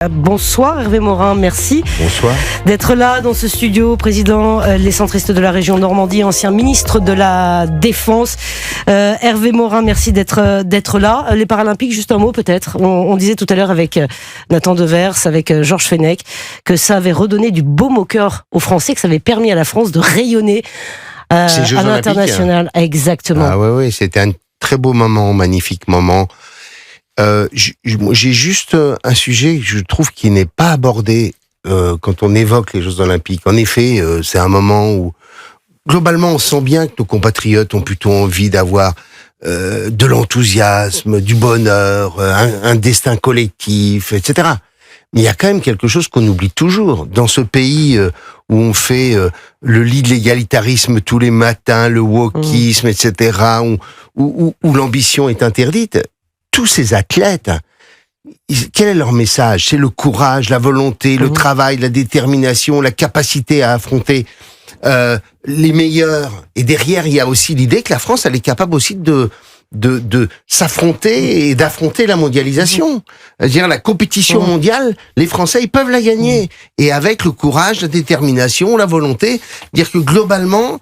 Bonsoir Hervé Morin, merci. Bonsoir. D'être là dans ce studio, président les centristes de la région Normandie, ancien ministre de la Défense. Hervé Morin, merci d'être là. Les Paralympiques, juste un mot peut-être. On disait tout à l'heure avec Nathan Devers, avec Georges Fenech, que ça avait redonné du baume au cœur aux Français, que ça avait permis à la France de rayonner à l'international. Exactement. Ah ouais, c'était un très beau moment, magnifique moment. J'ai juste un sujet que je trouve qui n'est pas abordé quand on évoque les Jeux Olympiques. En effet, c'est un moment où, globalement, on sent bien que nos compatriotes ont plutôt envie d'avoir de l'enthousiasme, du bonheur, un destin collectif, etc. Mais il y a quand même quelque chose qu'on oublie toujours. Dans ce pays où on fait le lit de l'égalitarisme tous les matins, le wokisme, etc., où l'ambition est interdite, tous ces athlètes, quel est leur message? C'est le courage, la volonté, le travail, la détermination, la capacité à affronter les meilleurs. Et derrière, il y a aussi l'idée que la France, elle est capable aussi de s'affronter et d'affronter la mondialisation. C'est-à-dire la compétition mondiale, les Français, ils peuvent la gagner. Et avec le courage, la détermination, la volonté, dire que globalement,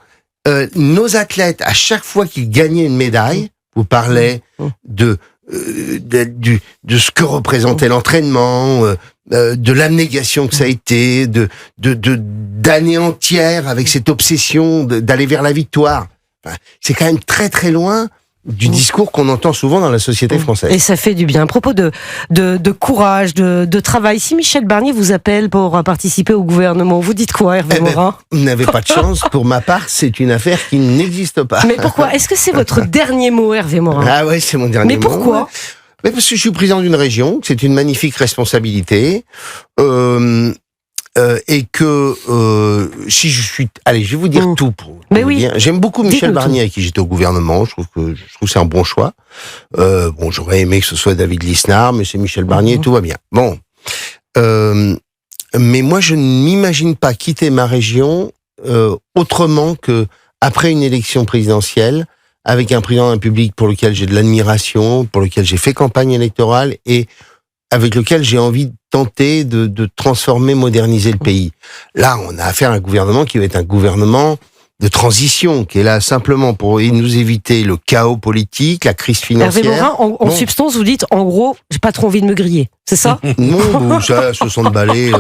nos athlètes, à chaque fois qu'ils gagnaient une médaille, vous parlez de ce que représentait l'entraînement, de l'abnégation que ça a été, d'années entières avec cette obsession d'aller vers la victoire. Enfin, c'est quand même très très loin du discours qu'on entend souvent dans la société française. Et ça fait du bien. À propos de courage, de travail, si Michel Barnier vous appelle pour participer au gouvernement, vous dites quoi, Hervé Morin? Vous n'avez pas de chance. Pour ma part, c'est une affaire qui n'existe pas. Mais pourquoi? Est-ce que c'est votre dernier mot, Hervé Morin? Ah ouais, c'est mon dernier mot. Mais pourquoi? Mais parce que je suis président d'une région, c'est une magnifique responsabilité, et que si je suis, allez, je vais vous dire tout pour vous dire. J'aime beaucoup Michel Barnier avec qui j'étais au gouvernement. Je trouve que c'est un bon choix. Bon, j'aurais aimé que ce soit David Lisnard, mais c'est Michel Barnier, tout va bien. Bon, mais moi je ne m'imagine pas quitter ma région autrement que après une élection présidentielle, avec un président de la République pour lequel j'ai de l'admiration, pour lequel j'ai fait campagne électorale et avec lequel j'ai envie de tenter de transformer, moderniser le pays. Là, on a affaire à un gouvernement qui va être un gouvernement de transition, qui est là simplement pour nous éviter le chaos politique, la crise financière. Hervé Morin, en substance, vous dites, en gros, j'ai pas trop envie de me griller. C'est ça? Non, ça, 60 balais,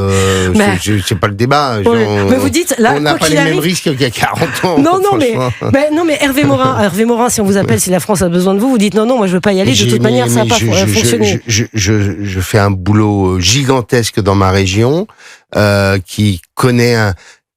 c'est pas le débat. Mais vous dites, là, on n'a pas les mêmes risques qu'il y a 40 ans. Non, mais Hervé Morin, si on vous appelle, si la France a besoin de vous, vous dites non, moi je veux pas y aller, de toute manière, ça va pas fonctionner. Je fais un boulot gigantesque dans ma région, qui connaît un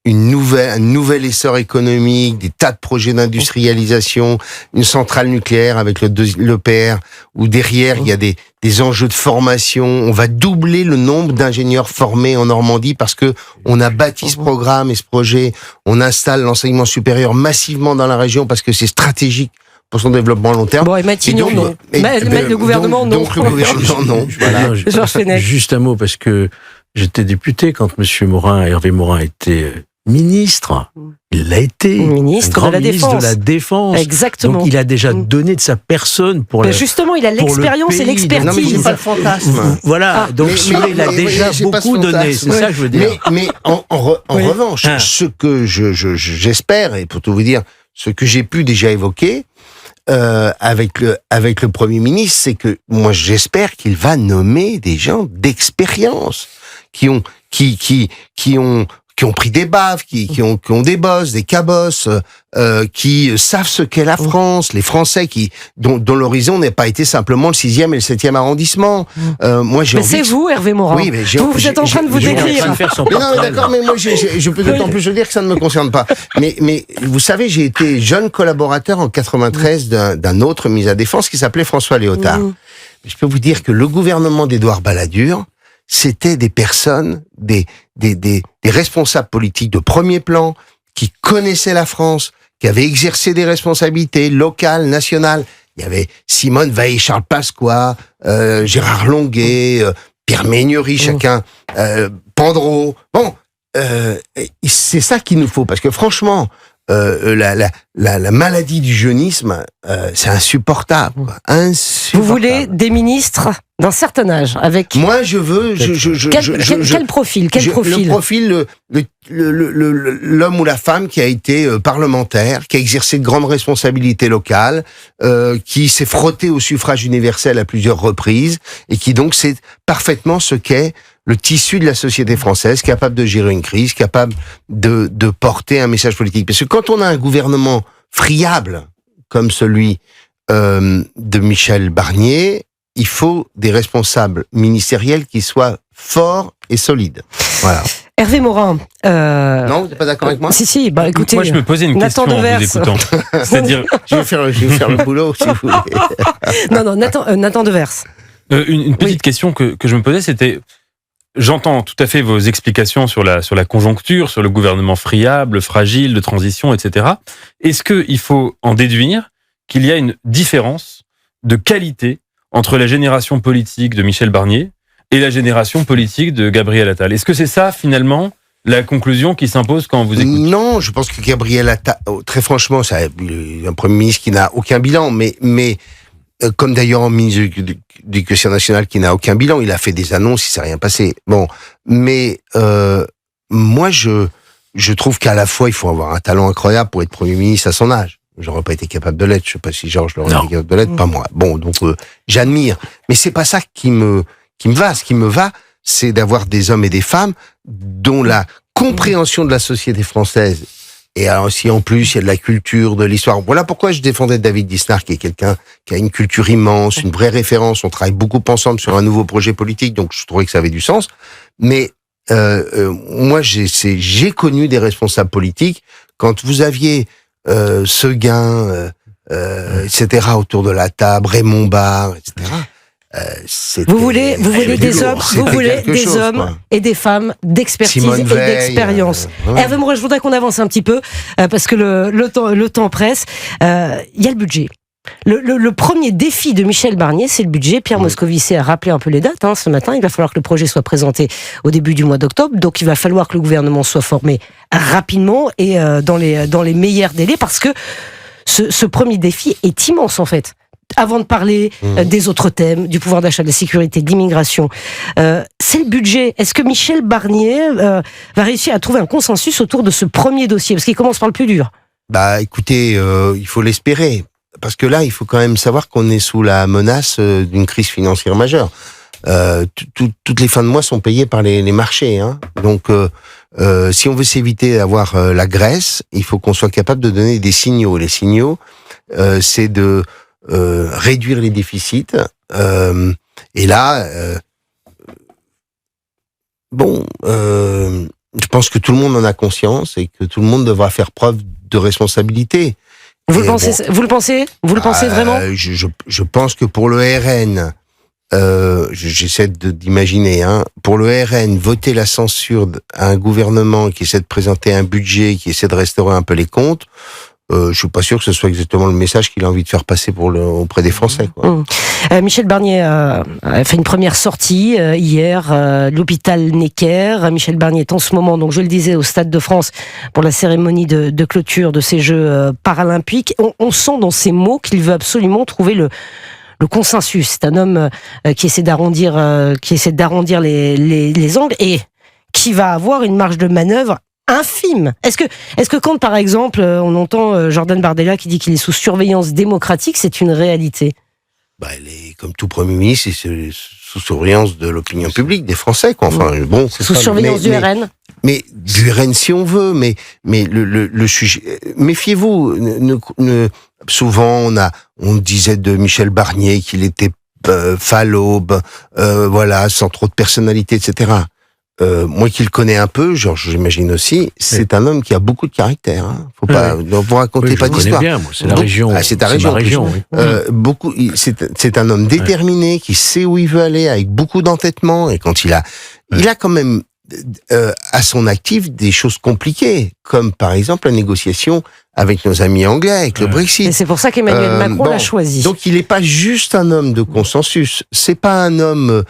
nouvel essor économique, des tas de projets d'industrialisation, une centrale nucléaire avec l'EPR, où derrière il y a des enjeux de formation. On va doubler le nombre d'ingénieurs formés en Normandie parce que on a bâti ce programme et ce projet. On installe l'enseignement supérieur massivement dans la région parce que c'est stratégique pour son développement à long terme. Bon, et Matignon, non. Le gouvernement, non. Donc le gouvernement, non. Voilà. Juste un mot, parce que j'étais député quand Hervé Morin était ministre. Il l'a été. Ministre de la Défense. Exactement. Donc il a déjà donné de sa personne pour justement, il a l'expérience et l'expertise. Non, mais j'ai pas le fantasme. Voilà. Donc il a déjà beaucoup donné. C'est ça que je veux dire. Mais en revanche, ce que j'espère, et pour tout vous dire, ce que j'ai pu déjà évoquer, avec le Premier ministre, c'est que moi j'espère qu'il va nommer des gens d'expérience qui ont pris des baffes, qui ont des bosses, des cabosses, qui savent ce qu'est la France, les Français dont l'horizon n'a pas été simplement le 6e et le 7e arrondissement. Moi, j'ai envie. C'est vous, Hervé Morin. Oui, mais vous êtes en train de vous décrire. Non, d'accord, mais moi, je peux d'autant plus le dire que ça ne me concerne pas. Mais vous savez, j'ai été jeune collaborateur en 93 d'un autre ministre de la Défense qui s'appelait François Léotard. Je peux vous dire que le gouvernement d'Édouard Balladur, c'était des personnes, des responsables politiques de premier plan, qui connaissaient la France, qui avaient exercé des responsabilités locales, nationales. Il y avait Simone Veil-Charles Pasqua, Gérard Longuet, Pierre Méignery, chacun, Pandreau. Bon, c'est ça qu'il nous faut, parce que franchement, la maladie du jeunisme, c'est insupportable. Insupportable. Vous voulez des ministres d'un certain âge, avec... Moi, je veux... Quel profil? Le profil, l'homme ou la femme qui a été parlementaire, qui a exercé de grandes responsabilités locales, qui s'est frotté au suffrage universel à plusieurs reprises, et qui donc sait parfaitement ce qu'est le tissu de la société française, capable de gérer une crise, capable de porter un message politique. Parce que quand on a un gouvernement friable, comme celui de Michel Barnier, il faut des responsables ministériels qui soient forts et solides. Voilà. Hervé Morin. Non, vous n'êtes pas d'accord avec moi? Si, bah écoutez. Moi, je me posais une question en vous écoutant. C'est-à-dire, je vais faire le boulot, si vous voulez. Non, Nathan Devers. Une petite question que je me posais, c'était, j'entends tout à fait vos explications sur la conjoncture, sur le gouvernement friable, fragile, de transition, etc. Est-ce qu'il faut en déduire qu'il y a une différence de qualité entre la génération politique de Michel Barnier et la génération politique de Gabriel Attal? Est-ce que c'est ça, finalement, la conclusion qui s'impose quand vous écoutez? Non, je pense que Gabriel Attal, très franchement, c'est un Premier ministre qui n'a aucun bilan, mais comme d'ailleurs un ministre de l'Éducation nationale qui n'a aucun bilan, il a fait des annonces, il s'est rien passé. Bon, mais moi, je trouve qu'à la fois, il faut avoir un talent incroyable pour être Premier ministre à son âge. J'aurais pas été capable de l'être. Je sais pas si Georges l'aurait été capable de l'être, pas moi. Bon, donc j'admire, mais c'est pas ça qui me va. Ce qui me va, c'est d'avoir des hommes et des femmes dont la compréhension de la société française, et alors si en plus il y a de la culture, de l'histoire. Voilà pourquoi je défendais David Lisnard, qui est quelqu'un qui a une culture immense, une vraie référence. On travaille beaucoup ensemble sur un nouveau projet politique, donc je trouvais que ça avait du sens. Mais moi, j'ai connu des responsables politiques quand vous aviez Seguin, etc. autour de la table, Raymond Barre, etc. Vous voulez des hommes et des femmes d'expertise et d'expérience. Hervé Morin, je voudrais qu'on avance un petit peu parce que le temps presse. Il y a le budget. Le premier défi de Michel Barnier, c'est le budget. Pierre Moscovici a rappelé un peu les dates ce matin. Il va falloir que le projet soit présenté au début du mois d'octobre. Donc il va falloir que le gouvernement soit formé rapidement et dans les meilleurs délais, parce que ce premier défi est immense en fait. Avant de parler des autres thèmes, du pouvoir d'achat, de la sécurité, de l'immigration, c'est le budget. Est-ce que Michel Barnier va réussir à trouver un consensus autour de ce premier dossier? Parce qu'il commence par le plus dur. Bah écoutez, il faut l'espérer. Parce que là, il faut quand même savoir qu'on est sous la menace d'une crise financière majeure. Toutes les fins de mois sont payées par les marchés. Donc, si on veut s'éviter d'avoir la Grèce, il faut qu'on soit capable de donner des signaux. Les signaux, c'est de réduire les déficits. Et là, je pense que tout le monde en a conscience et que tout le monde devra faire preuve de responsabilité. Vous le pensez vraiment? Je pense que pour le RN, j'essaie d'imaginer, pour le RN, voter la censure à un gouvernement qui essaie de présenter un budget, qui essaie de restaurer un peu les comptes, je suis pas sûr que ce soit exactement le message qu'il a envie de faire passer auprès des Français, quoi. Michel Barnier a fait une première sortie hier, l'hôpital Necker. Michel Barnier est en ce moment, donc je le disais, au Stade de France pour la cérémonie de clôture de ces Jeux paralympiques. On sent dans ses mots qu'il veut absolument trouver le consensus. C'est un homme qui essaie d'arrondir les angles et qui va avoir une marge de manœuvre infime. Est-ce que quand, par exemple, on entend Jordan Bardella qui dit qu'il est sous surveillance démocratique, c'est une réalité? Elle est, comme tout Premier ministre, c'est sous surveillance de l'opinion publique, des Français, quoi. Enfin, bon, c'est sous surveillance du RN. Mais du RN si on veut, mais le sujet. Méfiez-vous. Souvent, on disait de Michel Barnier qu'il était falobe, sans trop de personnalité, etc. Moi qui le connais un peu, j'imagine aussi, c'est un homme qui a beaucoup de caractère. Faut pas vous raconter pas d'histoire. Bien, moi, c'est la région. C'est ta région. Oui. C'est un homme déterminé qui sait où il veut aller, avec beaucoup d'entêtement, et quand il a quand même à son actif des choses compliquées, comme par exemple la négociation avec nos amis anglais, avec le Brexit. Et c'est pour ça qu'Emmanuel Macron l'a choisi. Donc il n'est pas juste un homme de consensus. C'est pas un homme.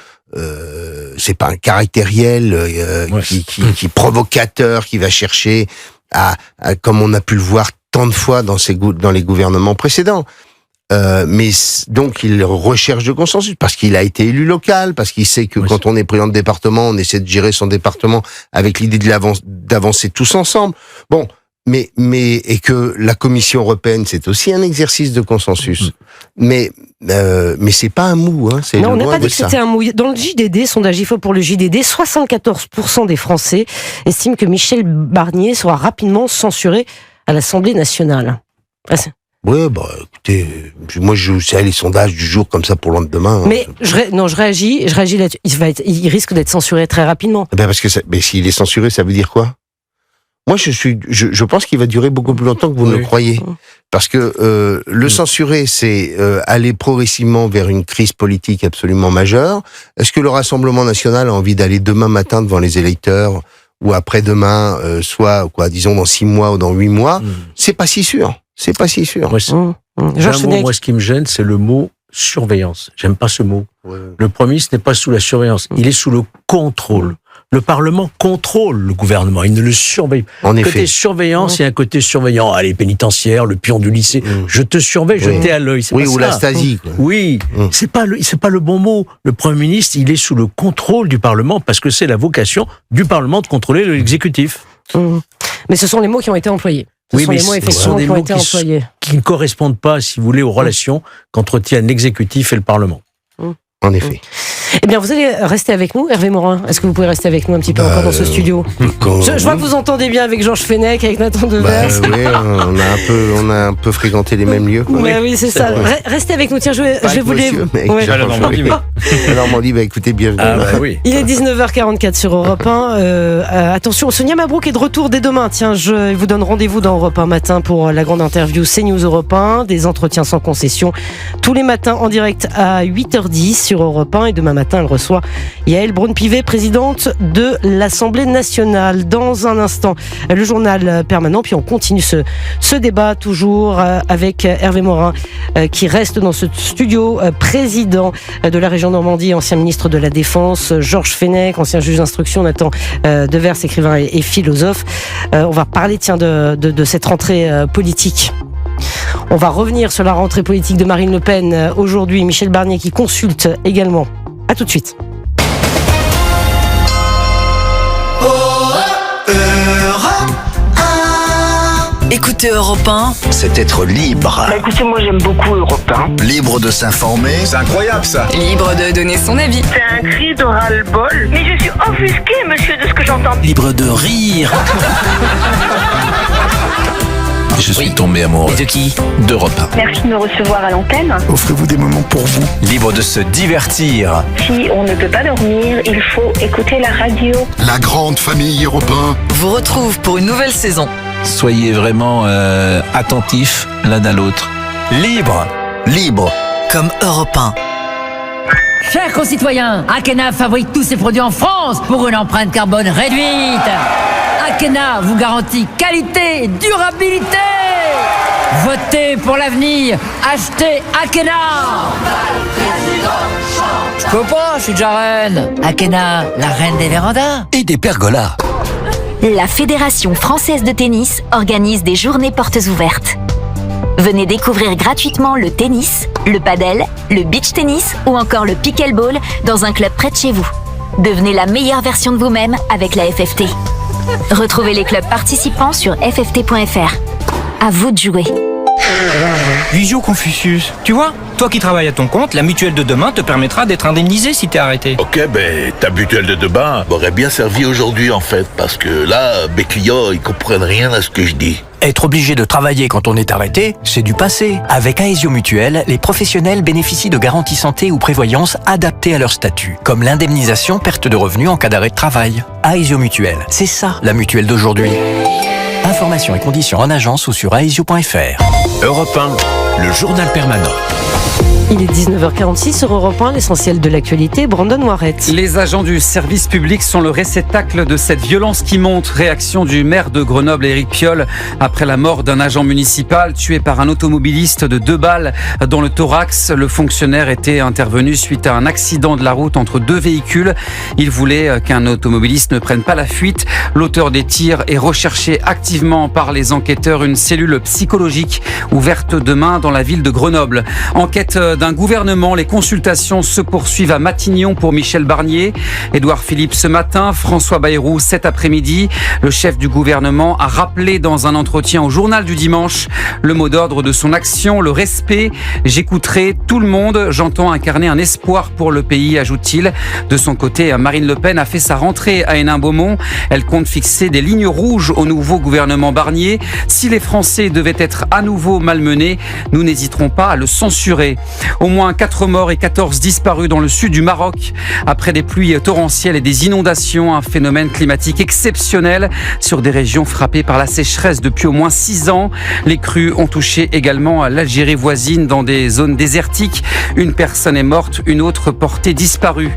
C'est pas un caractériel qui provocateur, qui va chercher à comme on a pu le voir tant de fois dans les gouvernements précédents. Donc il recherche de consensus parce qu'il a été élu local, parce qu'il sait que quand on est président de département, on essaie de gérer son département avec l'idée d'avancer tous ensemble. Bon, et que la Commission européenne, c'est aussi un exercice de consensus. Mais c'est pas un mou, hein. C'est non, on n'a pas dit que c'était un mou. Dans le JDD, sondage IFO pour le JDD, 74% des Français estiment que Michel Barnier sera rapidement censuré à l'Assemblée nationale. Ouais, écoutez, moi je sais les sondages du jour comme ça pour le lendemain. Mais je réagis là-dessus. Il risque d'être censuré très rapidement. Parce que s'il est censuré, ça veut dire quoi? Moi, je pense qu'il va durer beaucoup plus longtemps que vous ne le croyez. Parce que le censurer, c'est aller progressivement vers une crise politique absolument majeure. Est-ce que le Rassemblement national a envie d'aller demain matin devant les électeurs ou après-demain, soit disons dans 6 mois ou dans 8 mois? C'est pas si sûr. C'est pas si sûr. Moi, ce qui me gêne, c'est le mot surveillance. J'aime pas ce mot. Ouais. Le Premier ministre n'est pas sous la surveillance. Il est sous le contrôle. Le Parlement contrôle le gouvernement, il ne le surveille pas. En effet. Côté surveillance, il y a un côté surveillant. Allez, pénitentiaire, le pion du lycée, je te surveille, je t'ai à l'œil. Oui, ou la Stasi. Oui, c'est pas le bon mot. Le Premier ministre, il est sous le contrôle du Parlement parce que c'est la vocation du Parlement de contrôler l'exécutif. Mais ce sont les mots qui ont été employés. Ce sont les mots effectivement qui ont été employés. Qui ne correspondent pas, si vous voulez, aux relations qu'entretiennent l'exécutif et le Parlement. En effet. Eh bien, vous allez rester avec nous, Hervé Morin. Est-ce que vous pouvez rester avec nous un petit peu encore dans ce studio? Je vois que vous entendez bien avec Georges Fenech, avec Nathan Devers. Oui, on a un peu fréquenté les mêmes lieux. Oui, c'est ça. Restez avec nous. Tiens, je vais vous les... La Normandie, La Normandie, écoutez, bienvenue. Il est 19h44 sur Europe 1. Attention, Sonia Mabrouk est de retour dès demain. Tiens, je vous donne rendez-vous dans Europe 1 matin pour la grande interview CNews Europe 1. Des entretiens sans concession tous les matins en direct à 8h10 sur Europe 1. Et demain matin, elle reçoit Yaël Braun-Pivet, présidente de l'Assemblée nationale. Dans un instant, le journal permanent, puis on continue ce débat toujours avec Hervé Morin qui reste dans ce studio, président de la région Normandie, ancien ministre de la Défense, Georges Fenech, ancien juge d'instruction, Nathan Devers, écrivain et philosophe. On va parler de cette rentrée politique. On va revenir sur la rentrée politique de Marine Le Pen aujourd'hui. Michel Barnier qui consulte également. À tout de suite. Écoutez Europe 1, c'est être libre. Écoutez, moi j'aime beaucoup Europe 1. Libre de s'informer. C'est incroyable ça. Libre de donner son avis. C'est un cri de ras-le-bol. Mais je suis offusquée, monsieur, de ce que j'entends. Libre de rire. Je suis tombé amoureux. De qui? D'Europe 1. Merci de me recevoir à l'antenne. Offrez-vous des moments pour vous. Libre de se divertir. Si on ne peut pas dormir, il faut écouter la radio. La grande famille Europe 1 vous retrouve pour une nouvelle saison. Soyez vraiment attentifs l'un à l'autre. Libre. Libre. Comme Europe 1. Chers concitoyens, Akena fabrique tous ses produits en France pour une empreinte carbone réduite. Akena vous garantit qualité et durabilité. Votez pour l'avenir, achetez Akena. Je peux pas, je suis déjà reine. Akena, la reine des vérandas. Et des pergolas. La Fédération française de tennis organise des journées portes ouvertes. Venez découvrir gratuitement le tennis, le padel, le beach tennis ou encore le pickleball dans un club près de chez vous. Devenez la meilleure version de vous-même avec la FFT. Retrouvez les clubs participants sur fft.fr. À vous de jouer. Visio Confucius, tu vois, toi qui travailles à ton compte, la mutuelle de demain te permettra d'être indemnisé si t'es arrêté. Ok, ta mutuelle de demain m'aurait bien servi aujourd'hui en fait, parce que là, mes clients, ils comprennent rien à ce que je dis. Être obligé de travailler quand on est arrêté, c'est du passé. Avec Aesio Mutuelle, les professionnels bénéficient de garanties santé ou prévoyance adaptées à leur statut, comme l'indemnisation perte de revenus en cas d'arrêt de travail. Aesio Mutuelle, c'est ça la mutuelle d'aujourd'hui. Informations et conditions en agence ou sur aesio.fr. Europe 1, le journal permanent. Il est 19h46 sur Europe 1, l'essentiel de l'actualité, Brandon Warret. Les agents du service public sont le réceptacle de cette violence qui monte. Réaction du maire de Grenoble, Éric Piolle, après la mort d'un agent municipal tué par un automobiliste de 2 balles dans le thorax. Le fonctionnaire était intervenu suite à un accident de la route entre 2 véhicules. Il voulait qu'un automobiliste ne prenne pas la fuite. L'auteur des tirs est recherché activement activement par les enquêteurs une cellule psychologique ouverte demain dans la ville de Grenoble. En quête d'un gouvernement, les consultations se poursuivent à Matignon pour Michel Barnier. Édouard Philippe ce matin, François Bayrou cet après-midi. Le chef du gouvernement a rappelé dans un entretien au journal du dimanche le mot d'ordre de son action, le respect. J'écouterai tout le monde, j'entends incarner un espoir pour le pays, ajoute-t-il. De son côté, Marine Le Pen a fait sa rentrée à Hénin-Beaumont. Elle compte fixer des lignes rouges au nouveau gouvernement Barnier. Si les Français devaient être à nouveau malmenés, nous n'hésiterons pas à le censurer. Au moins 4 morts et 14 disparus dans le sud du Maroc après des pluies torrentielles et des inondations, un phénomène climatique exceptionnel sur des régions frappées par la sécheresse depuis au moins 6 ans. Les crues ont touché également l'Algérie voisine dans des zones désertiques. Une personne est morte, une autre portée disparue.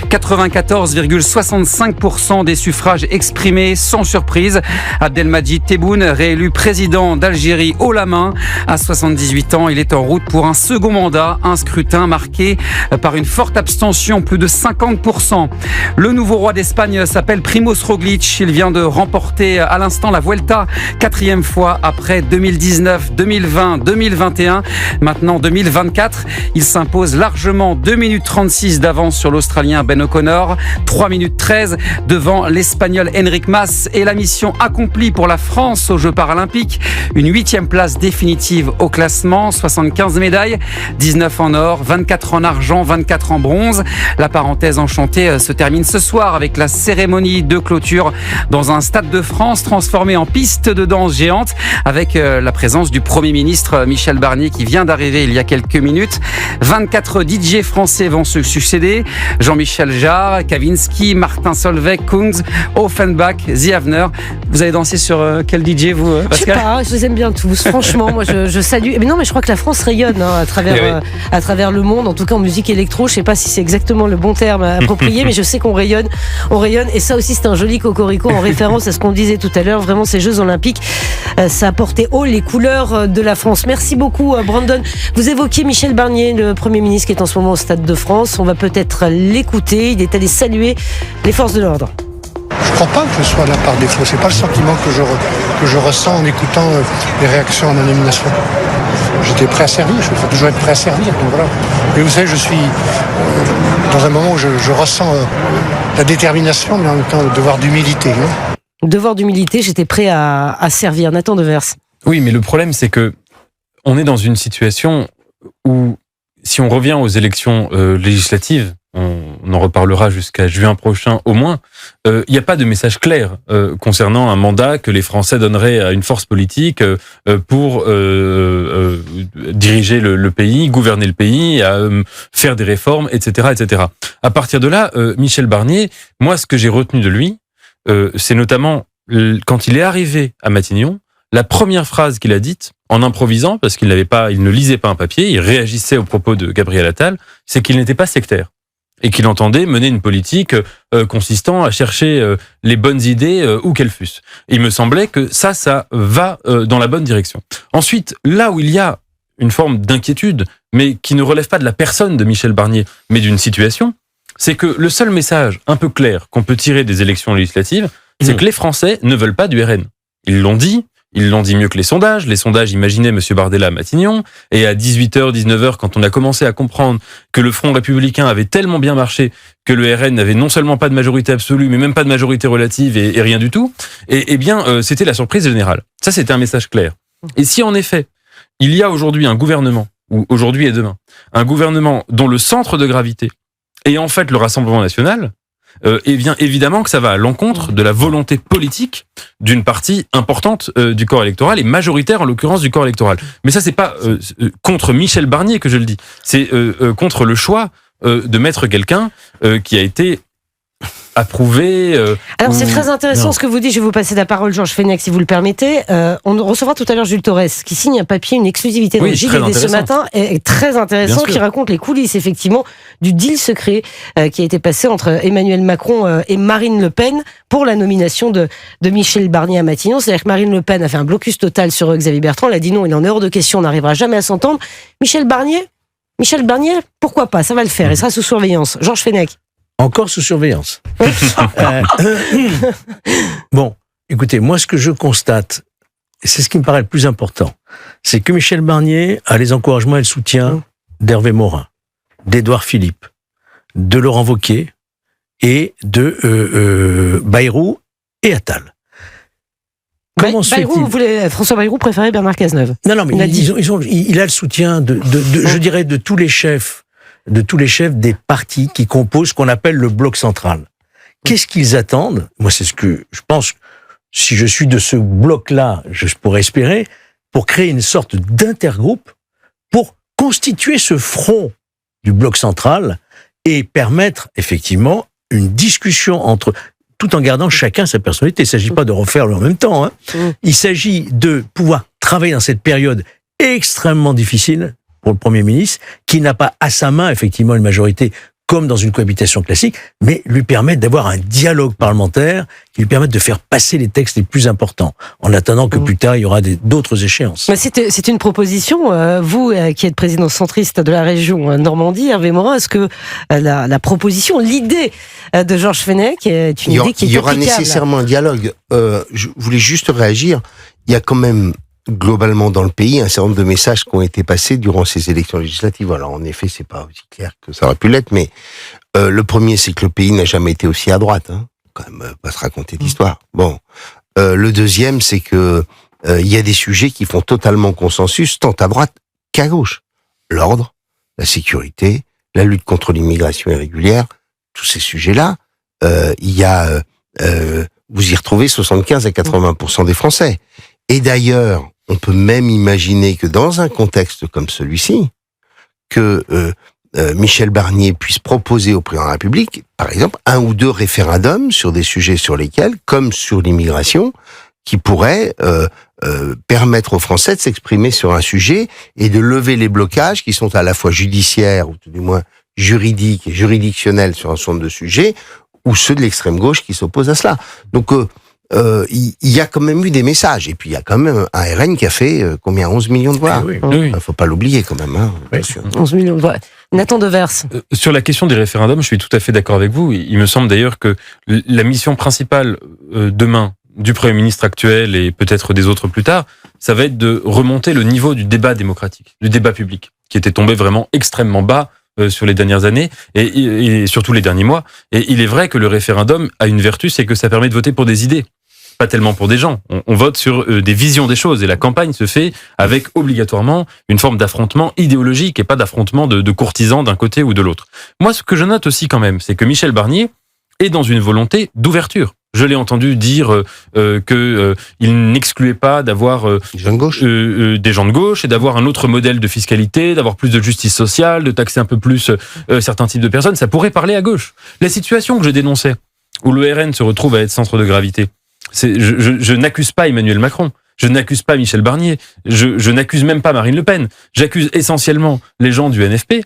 94,65% des suffrages exprimés, sans surprise. Abdelmadjid Tebboune, réélu président d'Algérie haut la main. À 78 ans, il est en route pour un second mandat, un scrutin marqué par une forte abstention, plus de 50%. Le nouveau roi d'Espagne s'appelle Primoz Roglic. Il vient de remporter à l'instant la Vuelta, 4e fois après 2019, 2020, 2021, maintenant 2024. Il s'impose largement 2 minutes 36 d'avance sur l'Australien Ben O'Connor, 3 minutes 13 devant l'Espagnol Enric Mas, et la mission accomplie pour la France aux Jeux paralympiques. Une 8e place définitive au classement, 75 médailles, 19 en or, 24 en argent, 24 en bronze. La parenthèse enchantée se termine ce soir avec la cérémonie de clôture dans un stade de France transformé en piste de danse géante, avec la présence du Premier ministre Michel Barnier qui vient d'arriver il y a quelques minutes. 24 DJ français vont se succéder: Jean-Michel Jarre, Kavinsky, Martin Solveig, Kungs, Offenbach, The Avener. Vous allez danser sur quel DJ, vous, Pascal? Je sais pas, je les aime bien tous. Franchement, moi je salue. Mais non, mais je crois que la France rayonne à travers le monde, en tout cas en musique électro. Je sais pas si c'est exactement le bon terme approprié, mais je sais qu'on rayonne. Et ça aussi, c'est un joli cocorico en référence à ce qu'on disait tout à l'heure. Vraiment, ces Jeux Olympiques, ça a porté haut les couleurs de la France. Merci beaucoup, Brandon. Vous évoquiez Michel Barnier, le Premier ministre qui est en ce moment au Stade de France. On va peut-être l'écouter. Il est allé saluer les forces de l'ordre. Je ne crois pas que ce soit là par défaut. C'est pas le sentiment que je ressens en écoutant les réactions à ma nomination. J'étais prêt à servir, je vais toujours être prêt à servir. Donc voilà. Et vous savez, je suis dans un moment où je ressens la détermination, mais en même temps le devoir d'humilité. Devoir d'humilité, j'étais prêt à servir. Nathan Devers. Oui, mais le problème, c'est que on est dans une situation où, si on revient aux élections législatives, on en reparlera jusqu'à juin prochain au moins, il n'y a pas de message clair concernant un mandat que les Français donneraient à une force politique pour diriger le pays, gouverner le pays, faire des réformes, etc., etc. À partir de là, Michel Barnier, moi, ce que j'ai retenu de lui, c'est notamment quand il est arrivé à Matignon, la première phrase qu'il a dite, en improvisant, parce qu'il ne lisait pas un papier, il réagissait aux propos de Gabriel Attal, c'est qu'il n'était pas sectaire et qu'il entendait mener une politique consistant à chercher les bonnes idées où qu'elles fussent. Et il me semblait que ça va dans la bonne direction. Ensuite, là où il y a une forme d'inquiétude, mais qui ne relève pas de la personne de Michel Barnier, mais d'une situation, c'est que le seul message un peu clair qu'on peut tirer des élections législatives, c'est que les Français ne veulent pas du RN. Ils l'ont dit mieux que les sondages. Les sondages imaginaient M. Bardella à Matignon. Et à 18h, 19h, quand on a commencé à comprendre que le Front républicain avait tellement bien marché que le RN n'avait non seulement pas de majorité absolue, mais même pas de majorité relative et rien du tout, c'était la surprise générale. Ça, c'était un message clair. Et si en effet, il y a aujourd'hui un gouvernement, ou aujourd'hui et demain, un gouvernement dont le centre de gravité est en fait le Rassemblement national, et bien évidemment que ça va à l'encontre de la volonté politique d'une partie importante du corps électoral, et majoritaire en l'occurrence du corps électoral. Mais ça, c'est pas contre Michel Barnier que je le dis, c'est contre le choix de mettre quelqu'un qui a été approuvé. Alors c'est très intéressant ce que vous dites. Je vais vous passer la parole, Georges Fenech, si vous le permettez. On recevra tout à l'heure Jules Torres, qui signe un papier, une exclusivité dans le JDD ce matin, et très intéressant, qui raconte les coulisses effectivement du deal secret qui a été passé entre Emmanuel Macron et Marine Le Pen pour la nomination de Michel Barnier à Matignon. C'est-à-dire que Marine Le Pen a fait un blocus total sur Xavier Bertrand. Elle a dit non, il en est hors de question, on n'arrivera jamais à s'entendre. Michel Barnier, pourquoi pas, ça va le faire, il sera sous surveillance. Georges Fenech. Encore sous surveillance. Bon, écoutez, moi ce que je constate, c'est ce qui me paraît le plus important, c'est que Michel Barnier a les encouragements et le soutien d'Hervé Morin, d'Édouard Philippe, de Laurent Wauquiez et de Bayrou et Attal. Comment François Bayrou préférait Bernard Cazeneuve. Non, mais il a le soutien je dirais, de tous les chefs des partis qui composent ce qu'on appelle le bloc central. Qu'est-ce qu'ils attendent? Moi, c'est ce que je pense. Si je suis de ce bloc-là, je pourrais espérer, pour créer une sorte d'intergroupe, pour constituer ce front du bloc central et permettre effectivement une discussion tout en gardant chacun sa personnalité. Il ne s'agit pas de refaire le en même temps. Hein. Il s'agit de pouvoir travailler dans cette période extrêmement difficile pour le Premier ministre, qui n'a pas à sa main effectivement une majorité comme dans une cohabitation classique, mais lui permettre d'avoir un dialogue parlementaire qui lui permette de faire passer les textes les plus importants, en attendant que plus tard, il y aura d'autres échéances. Mais c'est une proposition, vous qui êtes président centriste de la région Normandie, Hervé Morin, est-ce que la proposition, l'idée de Georges Fenech est une idée qui est Il y aura applicable? nécessairement un dialogue. Je voulais juste réagir. Il y a quand même globalement dans le pays un certain nombre de messages qui ont été passés durant ces élections législatives. Alors en effet, c'est pas aussi clair que ça aurait pu l'être, mais le premier, c'est que le pays n'a jamais été aussi à droite. Hein. Quand même, pas se raconter d'histoire. Bon, le deuxième, c'est que il y a des sujets qui font totalement consensus, tant à droite qu'à gauche. L'ordre, la sécurité, la lutte contre l'immigration irrégulière, tous ces sujets-là, il y a, vous y retrouvez 75 à 80% des Français. Et d'ailleurs, on peut même imaginer que dans un contexte comme celui-ci, que Michel Barnier puisse proposer au président de la République, par exemple, 1 ou 2 référendums sur des sujets sur lesquels, comme sur l'immigration, qui pourraient permettre aux Français de s'exprimer sur un sujet et de lever les blocages qui sont à la fois judiciaires, ou tout du moins juridiques et juridictionnels sur un certain nombre de sujets, ou ceux de l'extrême gauche qui s'opposent à cela. Donc, il y a quand même eu des messages. Et puis, il y a quand même un RN qui a fait, 11 millions de voix. Faut pas l'oublier, quand même, hein, bien sûr. 11 millions de voix. Nathan Devers. Sur la question des référendums, je suis tout à fait d'accord avec vous. Il me semble d'ailleurs que la mission principale, demain, du Premier ministre actuel et peut-être des autres plus tard, ça va être de remonter le niveau du débat démocratique, du débat public, qui était tombé vraiment extrêmement bas sur les dernières années et surtout les derniers mois. Et il est vrai que le référendum a une vertu, c'est que ça permet de voter pour des idées, pas tellement pour des gens. On vote sur des visions des choses et la campagne se fait avec obligatoirement une forme d'affrontement idéologique et pas d'affrontement de courtisans d'un côté ou de l'autre. Moi, ce que je note aussi quand même, c'est que Michel Barnier est dans une volonté d'ouverture. Je l'ai entendu dire il n'excluait pas d'avoir des gens de gauche et d'avoir un autre modèle de fiscalité, d'avoir plus de justice sociale, de taxer un peu plus certains types de personnes. Ça pourrait parler à gauche. La situation que je dénonçais, où le RN se retrouve à être centre de gravité, je n'accuse pas Emmanuel Macron, je n'accuse pas Michel Barnier, je n'accuse même pas Marine Le Pen. J'accuse essentiellement les gens du NFP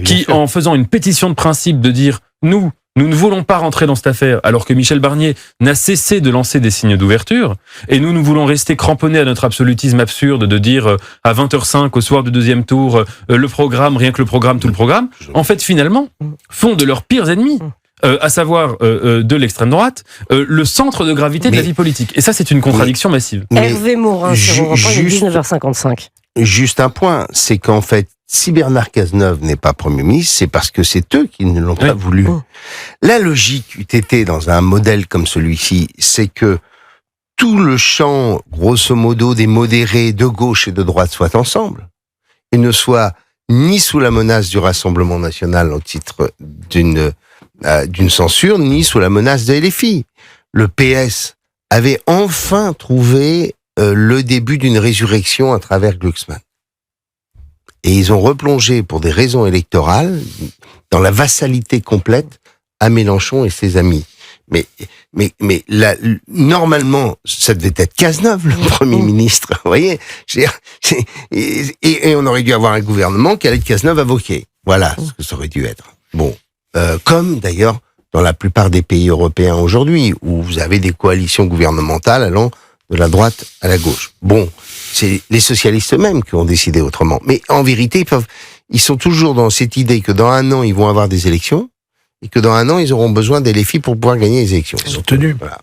qui, en faisant une pétition de principe de dire nous ne voulons pas rentrer dans cette affaire, alors que Michel Barnier n'a cessé de lancer des signes d'ouverture, et nous voulons rester cramponnés à notre absolutisme absurde de dire à 20h05 au soir du deuxième tour, le programme, rien que le programme, tout le programme, en fait finalement, font de leurs pires ennemis, à savoir de l'extrême droite, le centre de gravité de la vie politique. Et ça, c'est une contradiction massive. Hervé Morin, sur 19h55. Juste un point, c'est qu'en fait, si Bernard Cazeneuve n'est pas Premier ministre, c'est parce que c'est eux qui ne l'ont pas voulu. La logique eût été, dans un modèle comme celui-ci, c'est que tout le champ, grosso modo, des modérés de gauche et de droite soit ensemble, et ne soit ni sous la menace du Rassemblement national au titre d'une censure, ni sous la menace de LFI. Le PS avait enfin trouvé le début d'une résurrection à travers Glucksmann. Et ils ont replongé, pour des raisons électorales, dans la vassalité complète à Mélenchon et ses amis. Mais normalement, ça devait être Cazeneuve, le Premier ministre, vous voyez. Et on aurait dû avoir un gouvernement qui allait de Cazeneuve à Wauquiez. Voilà ce que ça aurait dû être. Bon, comme d'ailleurs dans la plupart des pays européens aujourd'hui, où vous avez des coalitions gouvernementales allant de la droite à la gauche. Bon, c'est les socialistes eux-mêmes qui ont décidé autrement. Mais en vérité, ils sont toujours dans cette idée que dans 1 an, ils vont avoir des élections, et que dans 1 an, ils auront besoin des LFI pour pouvoir gagner les élections. Ils sont tenus. Voilà.